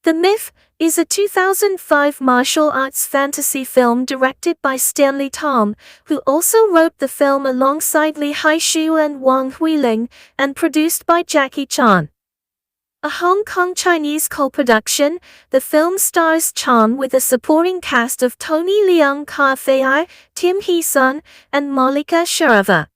The Myth is a 2005 martial arts fantasy film directed by Stanley Tong, who also wrote the film alongside Lee Hai-shu and Wang Huiling, and produced by Jackie Chan. A Hong Kong-Chinese co-production, the film stars Chan with a supporting cast of Tony Leung Ka-fai, Tim Hee-sun, and Mallika Sharava.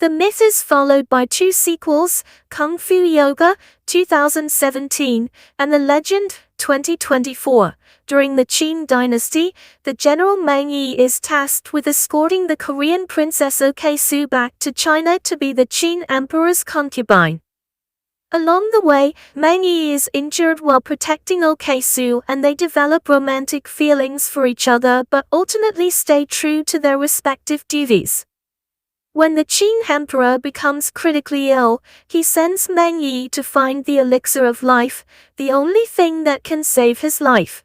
The Myth is followed by two sequels, Kung Fu Yoga, 2017, and The Legend, 2024. During the Qin dynasty, the general Mang Yi is tasked with escorting the Korean princess Ok-su back to China to be the Qin emperor's concubine. Along the way, Mang Yi is injured while protecting Ok-su, and they develop romantic feelings for each other but ultimately stay true to their respective duties. When the Qin emperor becomes critically ill, he sends Mang Yi to find the elixir of life, the only thing that can save his life.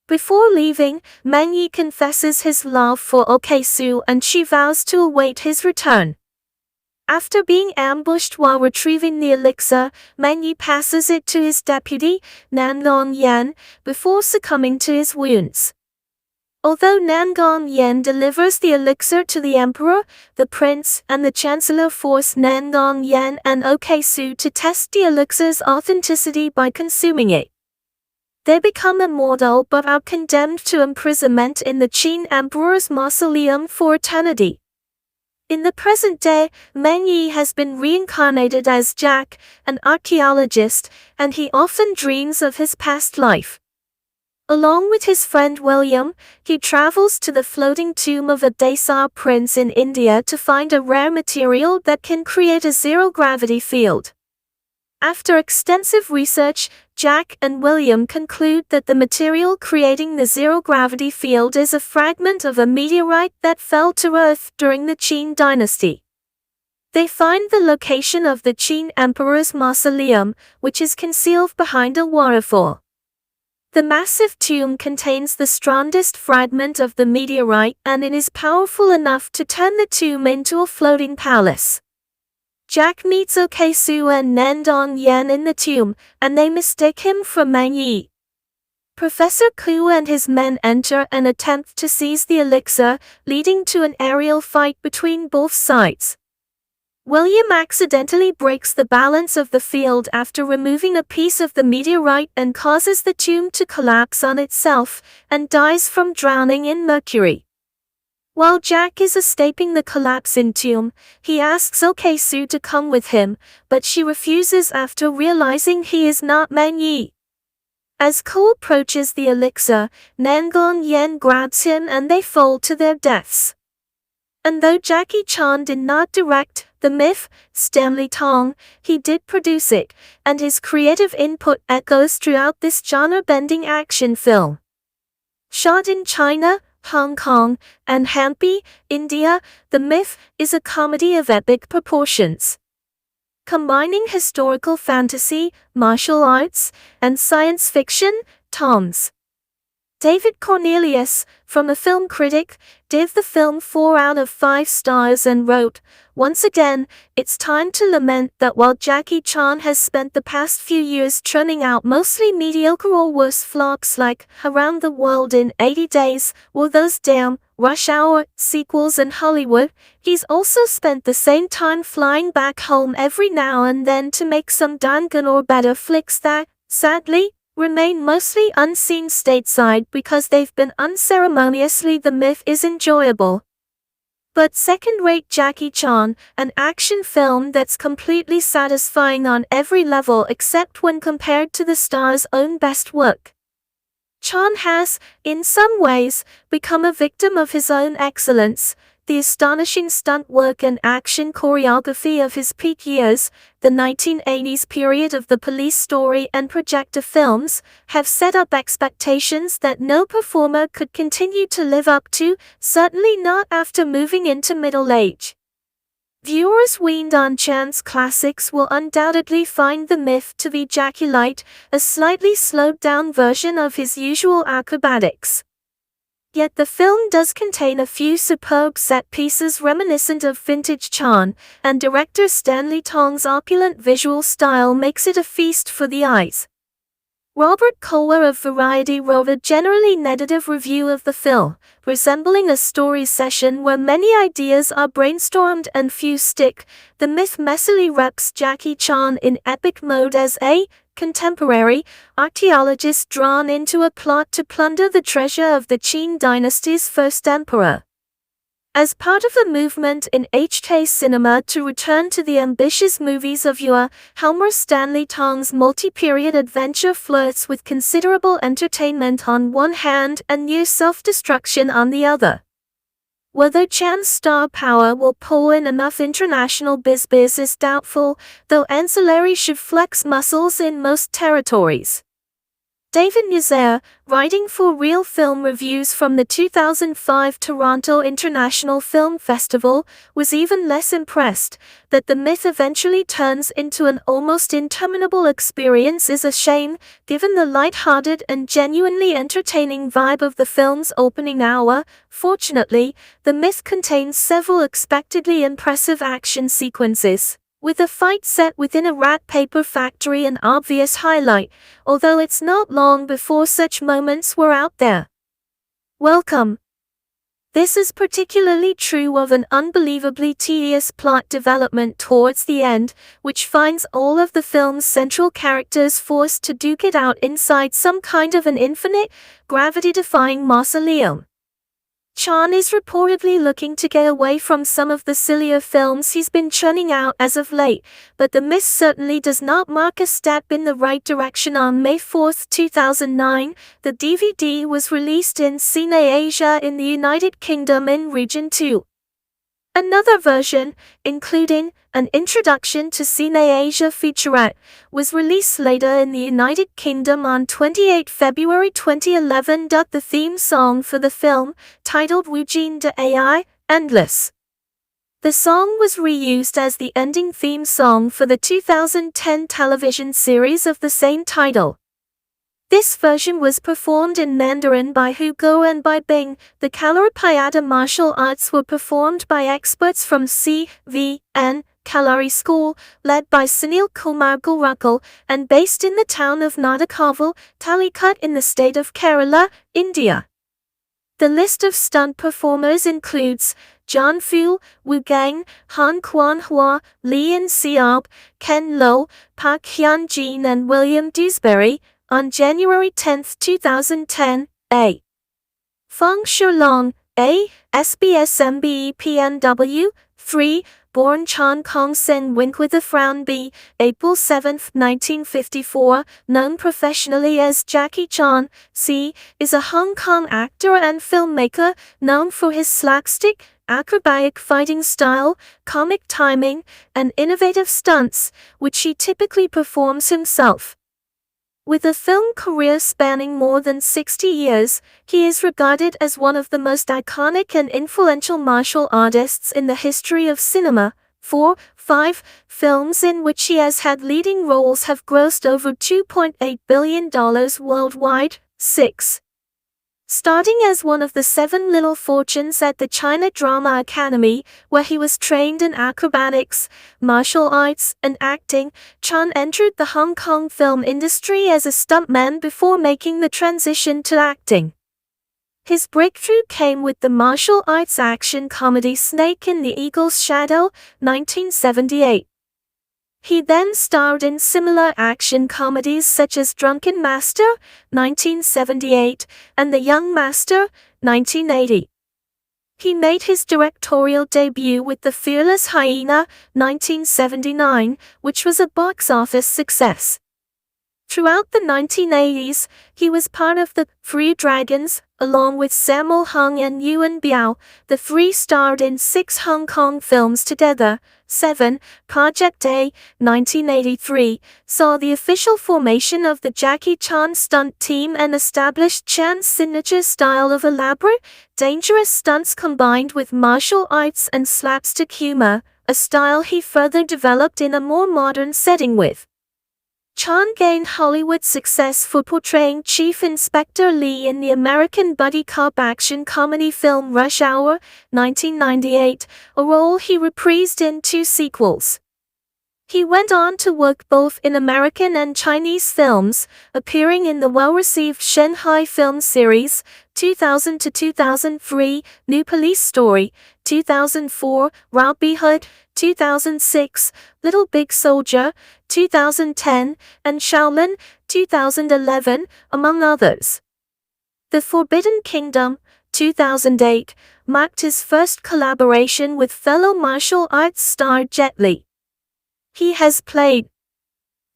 Before leaving, Mang Yi confesses his love for Ok-su and she vows to await his return. After being ambushed while retrieving the elixir, Mang Yi passes it to his deputy, Nangong Yan, before succumbing to his wounds. Although Nangong Yan delivers the elixir to the emperor, the prince and the chancellor force Nangong Yan and Ok-su to test the elixir's authenticity by consuming it. They become immortal but are condemned to imprisonment in the Qin emperor's mausoleum for eternity. In the present day, Mang Yi has been reincarnated as Jack, an archaeologist, and he often dreams of his past life. Along with his friend William, he travels to the floating tomb of a Daesar prince in India to find a rare material that can create a zero-gravity field. After extensive research, Jack and William conclude that the material creating the zero-gravity field is a fragment of a meteorite that fell to Earth during the Qin dynasty. They find the location of the Qin emperor's mausoleum, which is concealed behind a waterfall. The massive tomb contains the strongest fragment of the meteorite, and it is powerful enough to turn the tomb into a floating palace. Jack meets Ok-su and Nangong Yan in the tomb, and they mistake him for Mang Yi. Professor Ku and his men enter and attempt to seize the elixir, leading to an aerial fight between both sides. William accidentally breaks the balance of the field after removing a piece of the meteorite and causes the tomb to collapse on itself, and dies from drowning in mercury. While Jack is escaping the collapsing tomb, he asks Ok-su to come with him, but she refuses after realizing he is not Mang Yi. As Ku approaches the elixir, Nangong Yan grabs him and they fall to their deaths. And though Jackie Chan did not direct The Myth, Stanley Tong, he did produce it, and his creative input echoes throughout this genre-bending action film. Shot in China, Hong Kong, and Hampi, India, The Myth is a comedy of epic proportions. Combining historical fantasy, martial arts, and science fiction, Tom's David Cornelius, from a film critic, gave the film 4 out of 5 stars and wrote, "Once again, it's time to lament that while Jackie Chan has spent the past few years churning out mostly mediocre or worse flops like Around the World in 80 Days, or those damn Rush Hour sequels in Hollywood, he's also spent the same time flying back home every now and then to make some darn good or better flicks that, sadly, remain mostly unseen stateside because they've been unceremoniously. The Myth is enjoyable, but second-rate Jackie Chan, an action film that's completely satisfying on every level except when compared to the star's own best work. Chan has, in some ways, become a victim of his own excellence. The astonishing stunt work and action choreography of his peak years, the 1980s period of the police story and projector films, have set up expectations that no performer could continue to live up to, certainly not after moving into middle age. Viewers weaned on Chan's classics will undoubtedly find The Myth to be Jackie Light, a slightly slowed-down version of his usual acrobatics. Yet the film does contain a few superb set pieces reminiscent of vintage Chan, and director Stanley Tong's opulent visual style makes it a feast for the eyes. Robert Kohler of Variety wrote a generally negative review of the film, resembling a story session where many ideas are brainstormed and few stick. The myth messily wraps Jackie Chan in epic mode as a contemporary archaeologist drawn into a plot to plunder the treasure of the Qing dynasty's first emperor. As part of a movement in HK cinema to return to the ambitious movies of yore, Helmer Stanley Tong's multi-period adventure flirts with considerable entertainment on one hand and near self-destruction on the other. Whether Chan's star power will pull in enough international biz is doubtful, though ancillary should flex muscles in most territories. David Nazaire, writing for Real Film Reviews from the 2005 Toronto International Film Festival, was even less impressed. That the myth eventually turns into an almost interminable experience is a shame, given the light-hearted and genuinely entertaining vibe of the film's opening hour. Fortunately, the myth contains several expectedly impressive action sequences, with a fight set within a rat paper factory an obvious highlight, although it's not long before such moments were out there. Welcome. This is particularly true of an unbelievably tedious plot development towards the end, which finds all of the film's central characters forced to duke it out inside some kind of an infinite, gravity-defying mausoleum. Chan is reportedly looking to get away from some of the sillier films he's been churning out as of late, but the myth certainly does not mark a step in the right direction. On May 4, 2009, the DVD was released in Cine Asia in the United Kingdom in Region 2. Another version, including an introduction to Cine Asia featurette, was released later in the United Kingdom on 28 February 2011. The theme song for the film, titled Wujin de Ai, Endless. The song was reused as the ending theme song for the 2010 television series of the same title. This version was performed in Mandarin by Hugo and by Bing. The Kalaripayattu martial arts were performed by experts from C.V.N. Kalari School, led by Sunil Kumar Gulrakal, and based in the town of Nadakaval, Calicut in the state of Kerala, India. The list of stunt performers includes John Fu, Wu Gang, Han Quan Hua, Lee In Seob, Ken Lo, Park Hyun Jin and William Dewsbury. On January 10, 2010, A. Feng Shulong, A. SBSMBEPNW, 3, born Chan Kong Sen Wink with a frown B. April 7, 1954, known professionally as Jackie Chan, C. is a Hong Kong actor and filmmaker, known for his slapstick, acrobatic fighting style, comic timing, and innovative stunts, which he typically performs himself. With a film career spanning more than 60 years, he is regarded as one of the most iconic and influential martial artists in the history of cinema. 5 films in which he has had leading roles have grossed over $2.8 billion worldwide. 6. Starting as one of the 7 Little Fortunes at the China Drama Academy, where he was trained in acrobatics, martial arts, and acting, Chan entered the Hong Kong film industry as a stuntman before making the transition to acting. His breakthrough came with the martial arts action comedy Snake in the Eagle's Shadow, 1978. He then starred in similar action comedies such as Drunken Master, 1978, and The Young Master, 1980. He made his directorial debut with The Fearless Hyena, 1979, which was a box office success. Throughout the 1980s, he was part of the Three Dragons, along with Sammo Hung and Yuan Biao. The three starred in 6 Hong Kong films together. 7. Project A, 1983, saw the official formation of the Jackie Chan stunt team and established Chan's signature style of elaborate, dangerous stunts combined with martial arts and slapstick humor, a style he further developed in a more modern setting with. Chan gained Hollywood success for portraying Chief Inspector Lee in the American buddy cop action comedy film Rush Hour, 1998, a role he reprised in 2 sequels. He went on to work both in American and Chinese films, appearing in the well-received Shanghai film series, 2000 to 2003, New Police Story, 2004, Robin Hood, 2006, Little Big Soldier, 2010, and Shaolin, 2011, among others. The Forbidden Kingdom, 2008, marked his first collaboration with fellow martial arts star Jet Li. He has played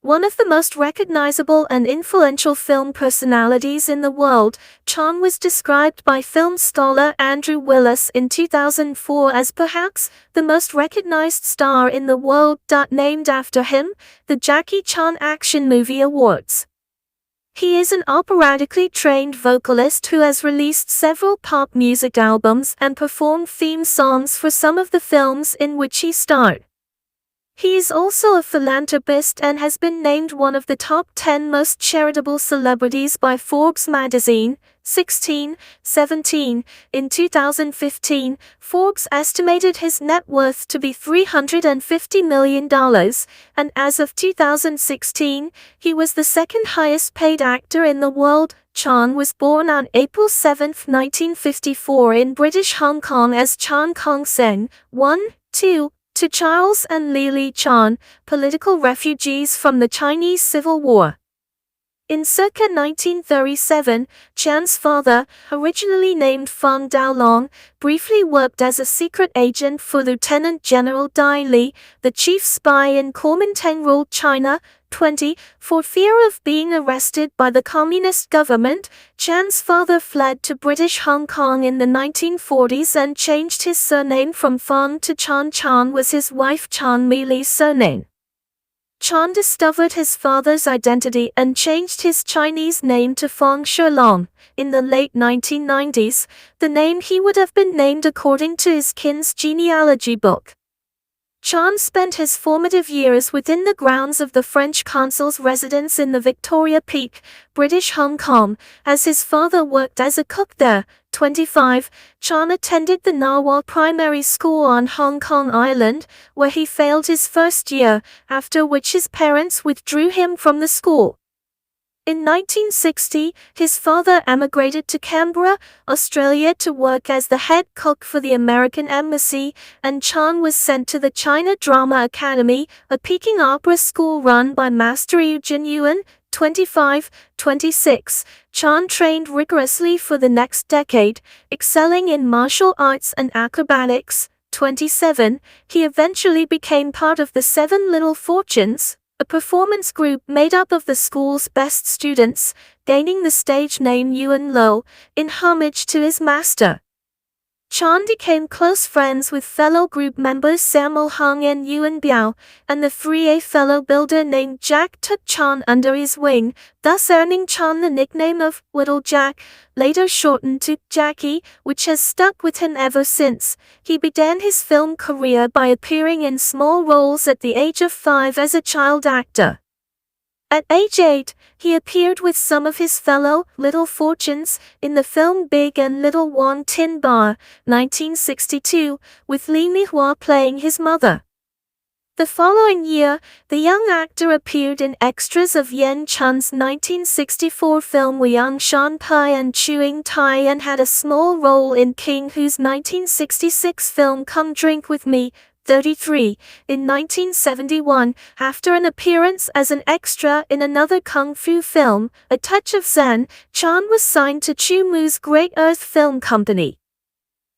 one of the most recognizable and influential film personalities in the world. Chan was described by film scholar Andrew Willis in 2004 as perhaps the most recognized star in the world. Named after him, the Jackie Chan Action Movie Awards. He is an operatically trained vocalist who has released several pop music albums and performed theme songs for some of the films in which he starred. He is also a philanthropist and has been named one of the top 10 most charitable celebrities by Forbes magazine, 16/17. In 2015, Forbes estimated his net worth to be $350 million, and as of 2016, he was the second highest paid actor in the world. Chan was born on April 7, 1954 in British Hong Kong as Chan Kong Seng, 2, to Charles and Lily Chan, political refugees from the Chinese Civil War. In circa 1937, Chan's father, originally named Feng Daolong, briefly worked as a secret agent for Lieutenant General Dai Li, the chief spy in Kuomintang-ruled China. For fear of being arrested by the communist government, Chan's father fled to British Hong Kong in the 1940s and changed his surname from Feng to Chan. Chan was his wife Chan Mi-li's surname. Chan discovered his father's identity and changed his Chinese name to Feng Shilong. In the late 1990s, the name he would have been named according to his kin's genealogy book. Chan spent his formative years within the grounds of the French consul's residence in the Victoria Peak, British Hong Kong, as his father worked as a cook there. 25. Chan attended the Narwhal Primary School on Hong Kong Island, where he failed his first year, after which his parents withdrew him from the school. In 1960, his father emigrated to Canberra, Australia to work as the head cook for the American Embassy, and Chan was sent to the China Drama Academy, a Peking opera school run by Master Eugene Yuan. 26. Chan trained rigorously for the next decade, excelling in martial arts and acrobatics. 27. He eventually became part of the Seven Little Fortunes, a performance group made up of the school's best students, gaining the stage name Yuan Lo, in homage to his master. Chan became close friends with fellow group members Sammo Hung and Yuan Biao, and the 3A fellow builder named Jack took Chan under his wing, thus earning Chan the nickname of Little Jack, later shortened to Jackie, which has stuck with him ever since. He began his film career by appearing in small roles at the age of 5 as a child actor. At age 8, he appeared with some of his fellow Little Fortunes in the film Big and Little Wong Tin Bar, 1962, with Li Mihua playing his mother. The following year, the young actor appeared in extras of Yen Chun's 1964 film Liang Shan Pai and Chewing Tai and had a small role in King Hu's 1966 film Come Drink With Me, 33. In 1971, after an appearance as an extra in another kung fu film, A Touch of Zen, Chan was signed to Chu Mu's Great Earth Film Company.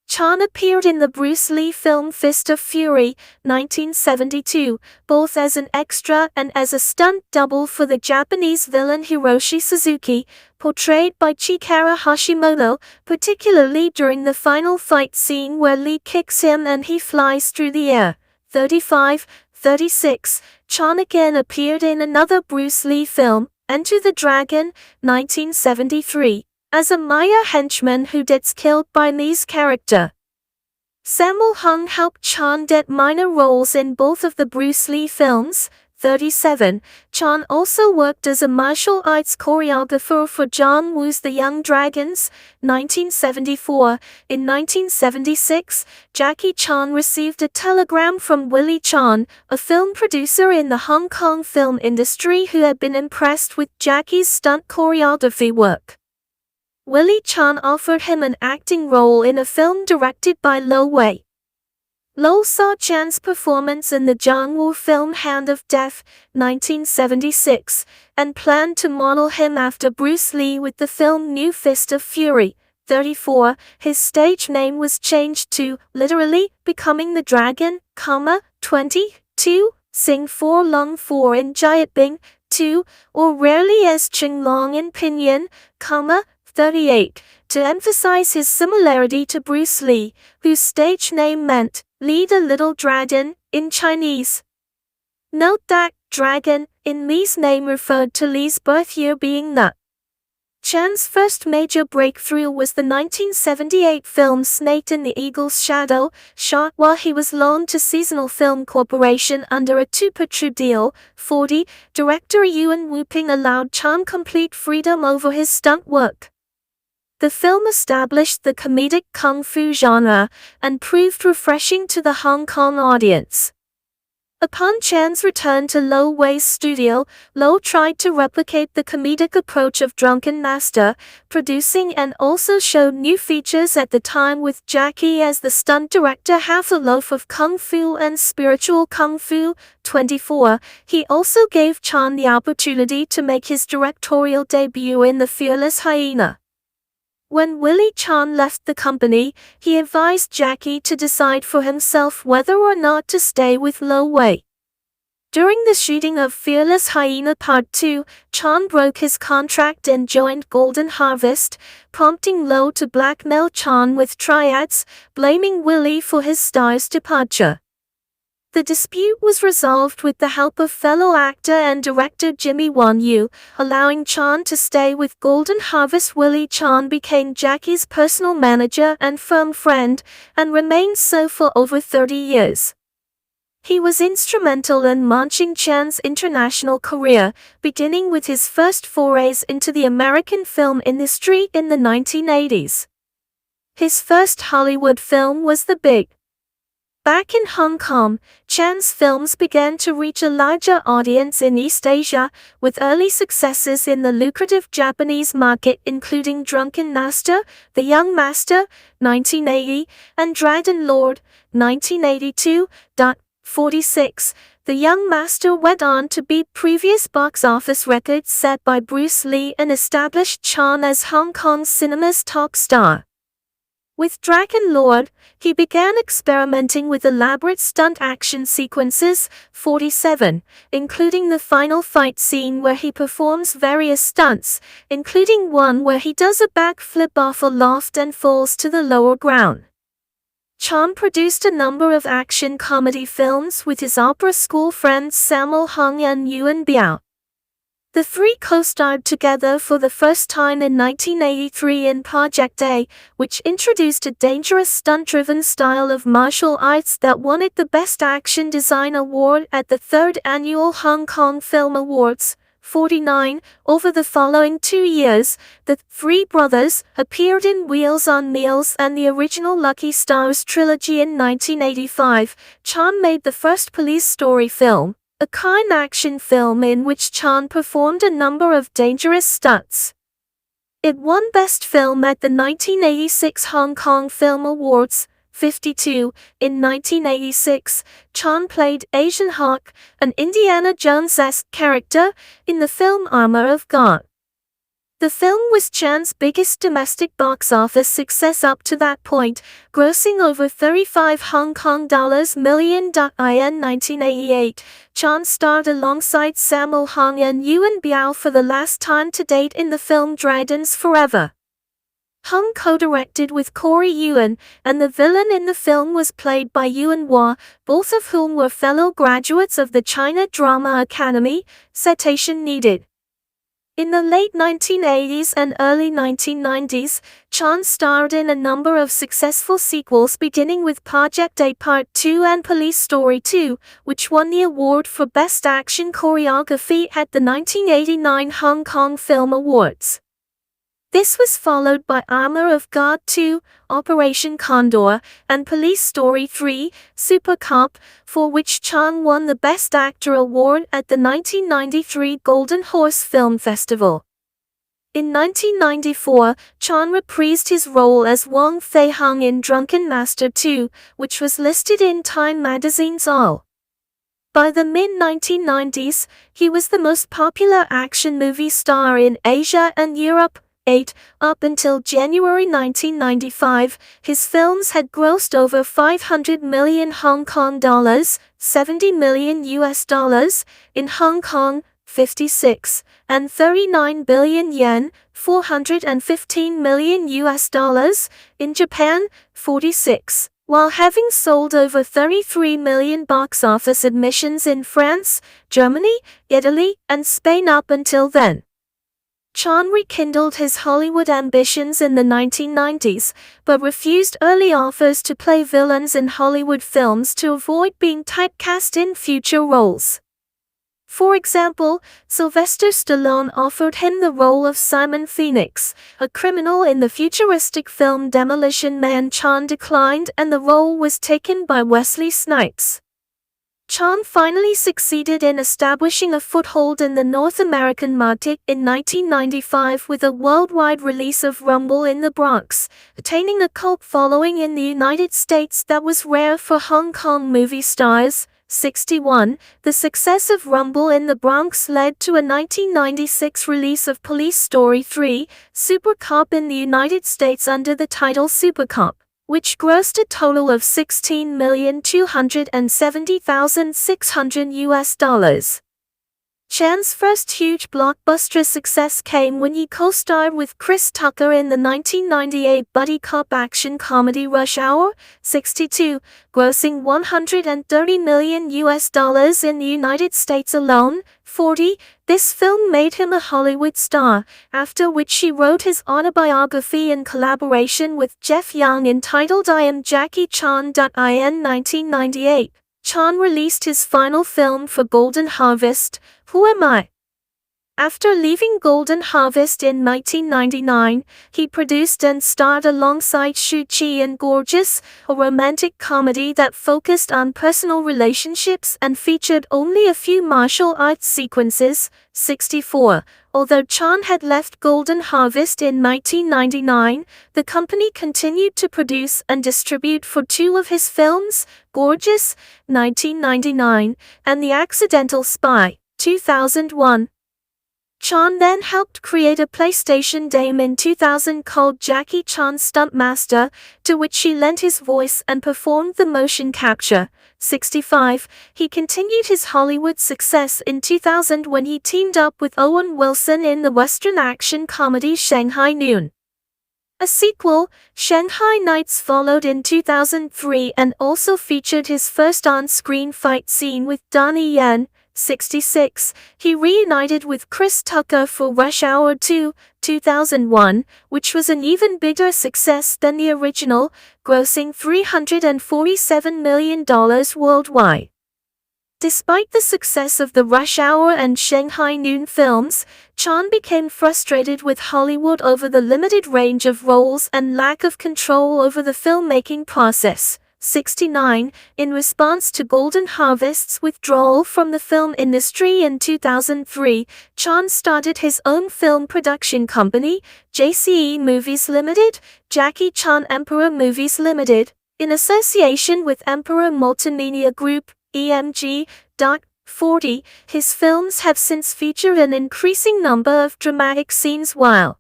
Chan appeared in the Bruce Lee film Fist of Fury, 1972, both as an extra and as a stunt double for the Japanese villain Hiroshi Suzuki, portrayed by Chikara Hashimoto, particularly during the final fight scene where Lee kicks him and he flies through the air. 35. 36. Chan again appeared in another Bruce Lee film, Enter the Dragon, 1973. As a Maya henchman who gets killed by Lee's character. Sammo Hung helped Chan get minor roles in both of the Bruce Lee films. 37, Chan also worked as a martial arts choreographer for John Woo's The Young Dragons, 1974. In 1976, Jackie Chan received a telegram from Willie Chan, a film producer in the Hong Kong film industry who had been impressed with Jackie's stunt choreography work. Willie Chan offered him an acting role in a film directed by Lo Wei. Lo saw Chan's performance in the John Woo film Hand of Death, 1976, and planned to model him after Bruce Lee with the film New Fist of Fury, 34. His stage name was changed to, literally, Becoming the Dragon, 22, Sing 4 Long 4 in Jiat Bing, 2, or rarely as Ching Long in Pinyin, 38, to emphasize his similarity to Bruce Lee, whose stage name meant, Lead a Little Dragon, in Chinese. Note that, dragon, in Lee's name referred to Lee's birth year being the. Chan's first major breakthrough was the 1978 film Snake in the Eagle's Shadow, shot while he was loaned to Seasonal Film Corporation under a two-picture deal. 40, director Yuen Wu-ping allowed Chan complete freedom over his stunt work. The film established the comedic kung fu genre and proved refreshing to the Hong Kong audience. Upon Chan's return to Lo Wei's studio, Lo tried to replicate the comedic approach of Drunken Master, producing and also showed new features at the time with Jackie as the stunt director. Half a Loaf of Kung Fu and Spiritual Kung Fu, 24. He also gave Chan the opportunity to make his directorial debut in The Fearless Hyena. When Willie Chan left the company, he advised Jackie to decide for himself whether or not to stay with Lo Wei. During the shooting of Fearless Hyena Part 2, Chan broke his contract and joined Golden Harvest, prompting Lo to blackmail Chan with triads, blaming Willie for his star's departure. The dispute was resolved with the help of fellow actor and director Jimmy Won Yu, allowing Chan to stay with Golden Harvest. Willie Chan became Jackie's personal manager and firm friend, and remained so for over 30 years. He was instrumental in launching Chan's international career, beginning with his first forays into the American film industry in the 1980s. His first Hollywood film was The Big. Back in Hong Kong, Chan's films began to reach a larger audience in East Asia, with early successes in the lucrative Japanese market including Drunken Master, The Young Master, 1980, and Dragon Lord, 1982. 46. The Young Master went on to beat previous box office records set by Bruce Lee and established Chan as Hong Kong cinema's top star. With Dragon Lord, he began experimenting with elaborate stunt action sequences, 47, including the final fight scene where he performs various stunts, including one where he does a backflip off a loft and falls to the lower ground. Chan produced a number of action comedy films with his opera school friends Sammo Hung and Yuan Biao. The three co-starred together for the first time in 1983 in Project A, which introduced a dangerous stunt-driven style of martial arts that won it the Best Action Design Award at the 3rd Annual Hong Kong Film Awards. 49. Over the following 2 years, the three brothers appeared in Wheels on Meals and the original Lucky Stars trilogy. In 1985, Chan made the first police story film, a crime action film in which Chan performed a number of dangerous stunts. It won Best Film at the 1986 Hong Kong Film Awards. 52. In 1986, Chan played Asian Hawk, an Indiana Jones-esque character, in the film Armor of God. The film was Chan's biggest domestic box office success up to that point, grossing over 35 Hong Kong dollars million. In 1988, Chan starred alongside Sammo Hung and Yuan Biao for the last time to date in the film Dragons Forever. Hung co-directed with Corey Yuen, and the villain in the film was played by Yuan Hua, both of whom were fellow graduates of the China Drama Academy. Citation needed. In the late 1980s and early 1990s, Chan starred in a number of successful sequels beginning with Project A Part 2 and Police Story 2, which won the award for Best Action Choreography at the 1989 Hong Kong Film Awards. This was followed by Armor of God 2, Operation Condor, and Police Story 3, Super Cop, for which Chan won the Best Actor award at the 1993 Golden Horse Film Festival. In 1994, Chan reprised his role as Wong Fei-hung in Drunken Master 2, which was listed in Time magazine's All. By the mid-1990s, he was the most popular action movie star in Asia and Europe. Up until January 1995, his films had grossed over 500 million Hong Kong dollars, 70 million US dollars, in Hong Kong, 56, and 39 billion yen, 415 million US dollars, in Japan, 46, while having sold over 33 million box office admissions in France, Germany, Italy, and Spain up until then. Chan rekindled his Hollywood ambitions in the 1990s, but refused early offers to play villains in Hollywood films to avoid being typecast in future roles. For example, Sylvester Stallone offered him the role of Simon Phoenix, a criminal in the futuristic film Demolition Man. Chan declined and the role was taken by Wesley Snipes. Chan finally succeeded in establishing a foothold in the North American market in 1995 with a worldwide release of Rumble in the Bronx, attaining a cult following in the United States that was rare for Hong Kong movie stars. 61. The success of Rumble in the Bronx led to a 1996 release of Police Story 3, Super Cop in the United States under the title Super Cop, which grossed a total of $16,270,600 US dollars. Chan's first huge blockbuster success came when he co-starred with Chris Tucker in the 1998 buddy cop action comedy Rush Hour, 62, grossing $130 million US dollars in the United States alone. 40. This film made him a Hollywood star, after which he wrote his autobiography in collaboration with Jeff Young entitled I Am Jackie Chan. In 1998, Chan released his final film for Golden Harvest, Who Am I? After leaving Golden Harvest in 1999, he produced and starred alongside Shu Qi in Gorgeous, a romantic comedy that focused on personal relationships and featured only a few martial arts sequences. 64. Although Chan had left Golden Harvest in 1999, the company continued to produce and distribute for two of his films, Gorgeous, 1999, and The Accidental Spy, 2001. Chan then helped create a PlayStation game in 2000 called Jackie Chan Stunt Master, to which he lent his voice and performed the motion capture. 65. He continued his Hollywood success in 2000 when he teamed up with Owen Wilson in the Western action comedy Shanghai Noon. A sequel, Shanghai Nights, followed in 2003 and also featured his first on-screen fight scene with Donnie Yen. 66. He reunited with Chris Tucker for Rush Hour 2, 2001, which was an even bigger success than the original, grossing $347 million worldwide. Despite the success of the Rush Hour and Shanghai Noon films, Chan became frustrated with Hollywood over the limited range of roles and lack of control over the filmmaking process. 69. In response to Golden Harvest's withdrawal from the film industry in 2003, Chan started his own film production company, JCE Movies Limited, Jackie Chan Emperor Movies Limited, in association with Emperor Multimedia Group, EMG. 40. His films have since featured an increasing number of dramatic scenes while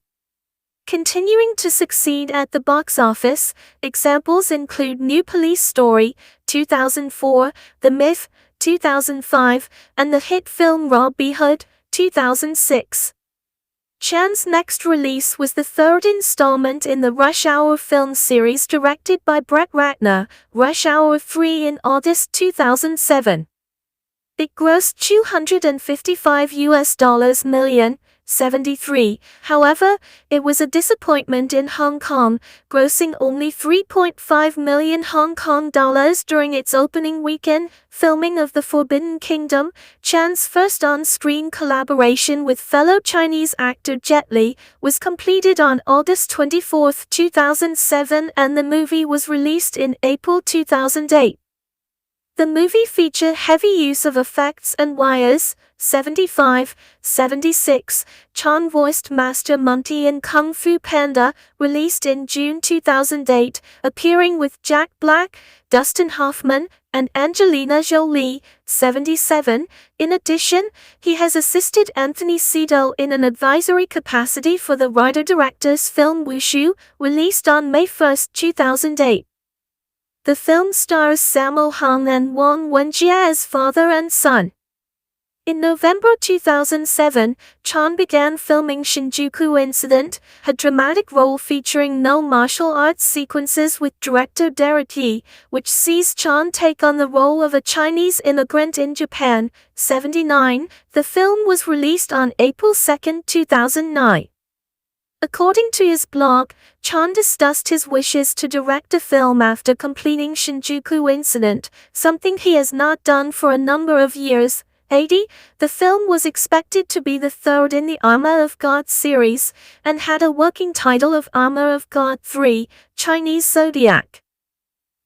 continuing to succeed at the box office. Examples include New Police Story, 2004, The Myth, 2005, and the hit film Robin Hood, 2006. Chan's next release was the third installment in the Rush Hour film series directed by Brett Ratner, Rush Hour 3, in August 2007. It grossed $255 million. 73. However, it was a disappointment in Hong Kong, grossing only 3.5 million Hong Kong dollars during its opening weekend. Filming of The Forbidden Kingdom, Chan's first on-screen collaboration with fellow Chinese actor Jet Li, was completed on August 24, 2007, and the movie was released in April 2008. The movie featured heavy use of effects and wires. 75. 76. Chan voiced Master Monty in Kung Fu Panda, released in June 2008, appearing with Jack Black, Dustin Hoffman, and Angelina Jolie. 77. In addition, he has assisted Anthony Seidel in an advisory capacity for the writer-director's film Wushu, released on May 1, 2008. The film stars Sammo Hung and Wang Wenjie as father and son. In November 2007, Chan began filming Shinjuku Incident, a dramatic role featuring no martial arts sequences with director Derek Yee, which sees Chan take on the role of a Chinese immigrant in Japan. 79. The film was released on April 2, 2009. According to his blog, Chan discussed his wishes to direct a film after completing Shinjuku Incident, something he has not done for a number of years. 80. The film was expected to be the third in the Armor of God series, and had a working title of Armor of God 3, Chinese Zodiac.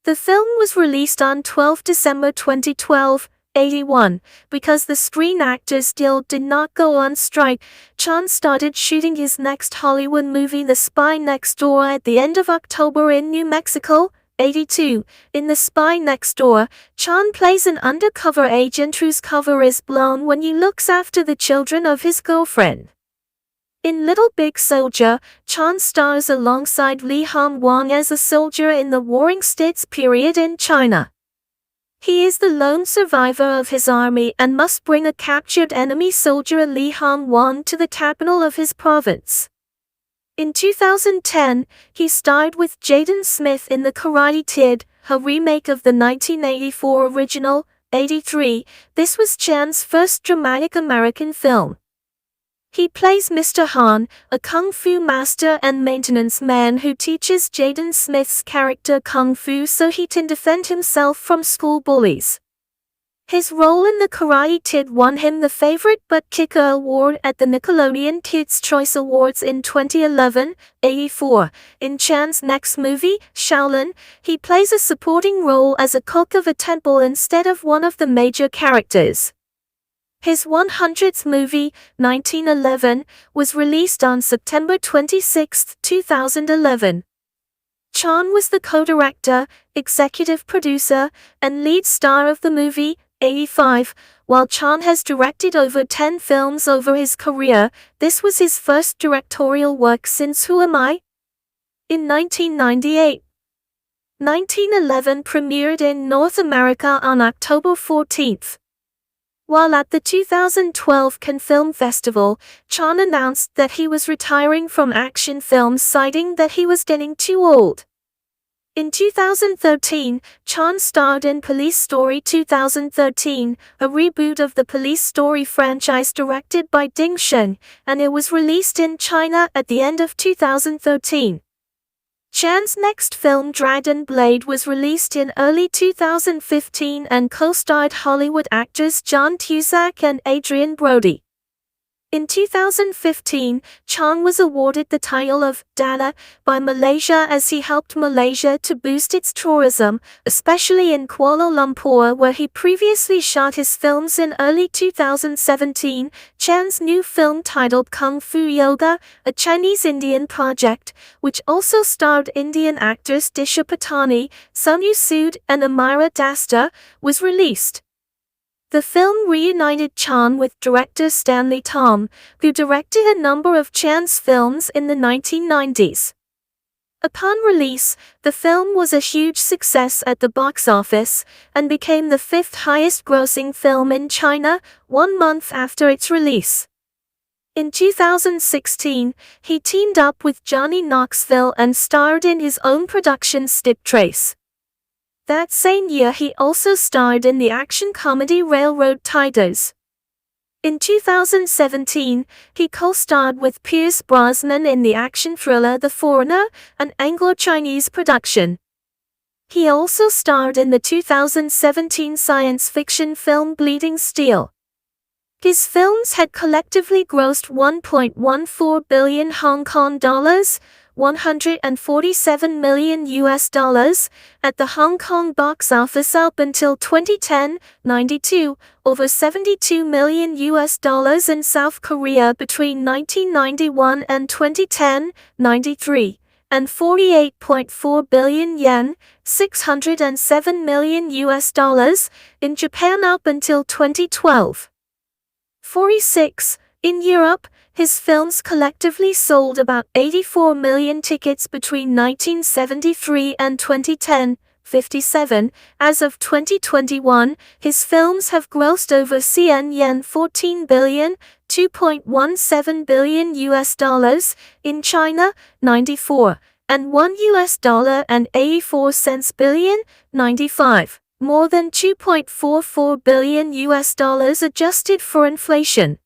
The film was released on 12 December 2012. 81. Because the Screen Actors Guild did not go on strike, Chan started shooting his next Hollywood movie The Spy Next Door at the end of October in New Mexico. 82. In The Spy Next Door, Chan plays an undercover agent whose cover is blown when he looks after the children of his girlfriend. In Little Big Soldier, Chan stars alongside Lee Han-won as a soldier in the Warring States period in China. He is the lone survivor of his army and must bring a captured enemy soldier Lee Han-won to the capital of his province. In 2010, he starred with Jaden Smith in The Karate Kid, a remake of the 1984 original. 83. This was Chan's first dramatic American film. He plays Mr. Han, a kung fu master and maintenance man who teaches Jaden Smith's character kung fu so he can defend himself from school bullies. His role in The Karate Kid won him the Favorite Butt Kicker Award at the Nickelodeon Kids' Choice Awards in 2011. 84. In Chan's next movie, Shaolin, he plays a supporting role as a cook of a temple instead of one of the major characters. His 100th movie, 1911, was released on September 26, 2011. Chan was the co-director, executive producer, and lead star of the movie. 85. While Chan has directed over 10 films over his career, this was his first directorial work since Who Am I? In 1998. 1911 premiered in North America on October 14. While at the 2012 Cannes Film Festival, Chan announced that he was retiring from action films, citing that he was getting too old. In 2013, Chan starred in Police Story 2013, a reboot of the Police Story franchise directed by Ding Sheng, and it was released in China at the end of 2013. Chan's next film Dragon Blade was released in early 2015 and co-starred Hollywood actors John Cusack and Adrian Brody. In 2015, Chan was awarded the title of Dana by Malaysia as he helped Malaysia to boost its tourism, especially in Kuala Lumpur where he previously shot his films in early 2017. Chan's new film titled Kung Fu Yoga, a Chinese-Indian project, which also starred Indian actors Disha Patani, Sonu Sood and Amira Dasta, was released. The film reunited Chan with director Stanley Tom, who directed a number of Chan's films in the 1990s. Upon release, the film was a huge success at the box office, and became the fifth highest-grossing film in China, 1 month after its release. In 2016, he teamed up with Johnny Knoxville and starred in his own production Skip Trace. That same year he also starred in the action comedy Railroad Tigers. In 2017, he co-starred with Pierce Brosnan in the action thriller The Foreigner, an Anglo-Chinese production. He also starred in the 2017 science fiction film Bleeding Steel. His films had collectively grossed 1.14 billion Hong Kong dollars, $147 million at the Hong Kong box office up until 2010, 92, over $72 million in South Korea between 1991 and 2010, 93, and 48.4 billion yen, $607 million in Japan up until 2012. 46. In Europe, his films collectively sold about 84 million tickets between 1973 and 2010, 57. As of 2021, his films have grossed over CNY 14 billion, $2.17 billion in China, 94, and $1.84 billion, 95. More than $2.44 billion adjusted for inflation.